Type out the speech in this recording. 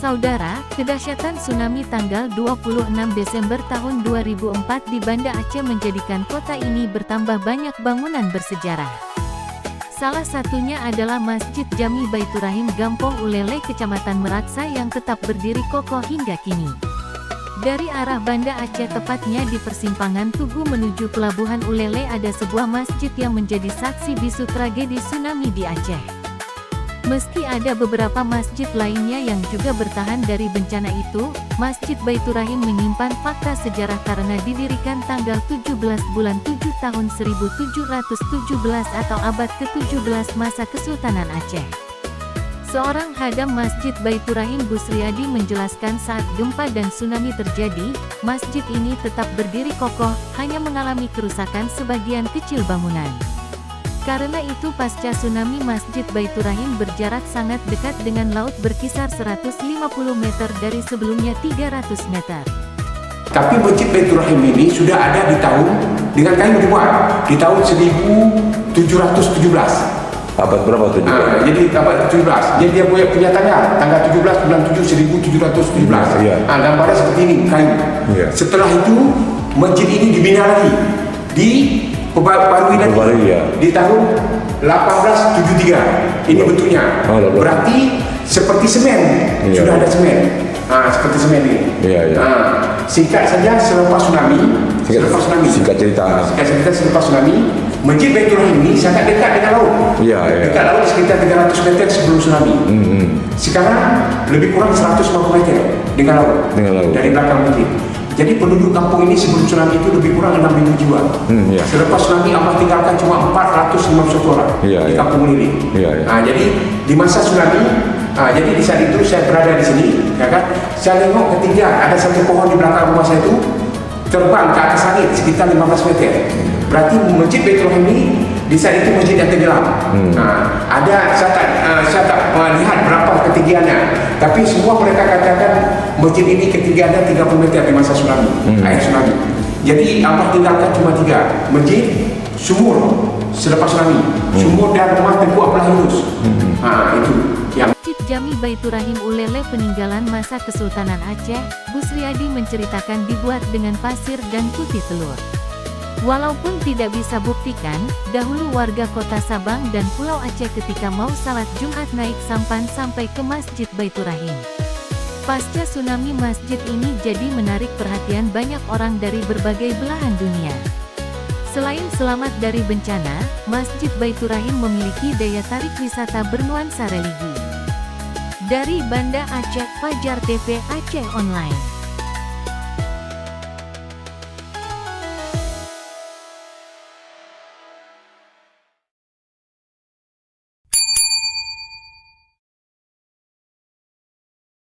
Saudara, kedahsyatan tsunami tanggal 26 Desember tahun 2004 di Banda Aceh menjadikan kota ini bertambah banyak bangunan bersejarah. Salah satunya adalah Masjid Jami Baiturrahim Gampong Ulele Kecamatan Meraksa yang tetap berdiri kokoh hingga kini. Dari arah Banda Aceh tepatnya di persimpangan Tugu menuju Pelabuhan Ulele ada sebuah masjid yang menjadi saksi bisu tragedi tsunami di Aceh. Meski ada beberapa masjid lainnya yang juga bertahan dari bencana itu, Masjid Baiturrahim menyimpan fakta sejarah karena didirikan tanggal 17 bulan 7 tahun 1717 atau abad ke-17 masa Kesultanan Aceh. Seorang hadam Masjid Baiturrahim Busriadi menjelaskan saat gempa dan tsunami terjadi, masjid ini tetap berdiri kokoh, hanya mengalami kerusakan sebagian kecil bangunan. Karena itu pasca tsunami Masjid Baiturrahim berjarak sangat dekat dengan laut berkisar 150 meter dari sebelumnya 300 meter. Tapi Masjid Baiturrahim ini sudah ada di tahun, dengan kayu dibuat, di tahun 1717. Abad berapa tuh? Jadi abad 17. Jadi dia punya tanggal 17 bulan 7 1717. Iya. Gambarnya seperti ini, kayu. Iya. Setelah itu, masjid ini dibina lagi. Perbarui lagi di tahun 1873. Ini bentuknya. Berarti seperti semen. Sudah ada semen. Seperti semen ini. Singkat saja, selepas tsunami. Singkat cerita selepas tsunami, Masjid Baiturrahim ini sangat dekat dengan laut. Dekat laut sekitar 300 meter sebelum tsunami. Sekarang lebih kurang 150 meter dengan laut. Dari belakang masjid. Jadi penduduk kampung ini sebelum tsunami itu lebih kurang 6.000 jiwa. Selepas tsunami Allah tinggalkan cuma 451 orang di kampung ini. Jadi di masa tsunami, jadi di saat itu saya berada di sini, kan? Saya tengok ketiga ada satu pohon di belakang rumah saya itu terbang ke atas langit sekitar 15 meter. Berarti Masjid Baiturrahim ini di saat itu masjid yang tenggelam. Saya tak melihat berapa ketinggiannya, tapi semua mereka katakan masjid ini ketinggiannya 30 meter di masa tsunami, air tsunami. Jadi Allah tinggalkan cuma 3 masjid, sumur selepas tsunami, sumur dan rumah Tengku Abdullah Yunus. Itu yang Masjid Jami Baiturrahim Ulele peninggalan masa Kesultanan Aceh, Busriadi menceritakan dibuat dengan pasir dan putih telur. Walaupun tidak bisa buktikan, dahulu warga kota Sabang dan Pulau Aceh ketika mau salat Jumat naik sampan sampai ke Masjid Baiturrahim. Pasca tsunami masjid ini jadi menarik perhatian banyak orang dari berbagai belahan dunia. Selain selamat dari bencana, Masjid Baiturrahim memiliki daya tarik wisata bernuansa religi. Dari Banda Aceh, Fajar TV Aceh Online.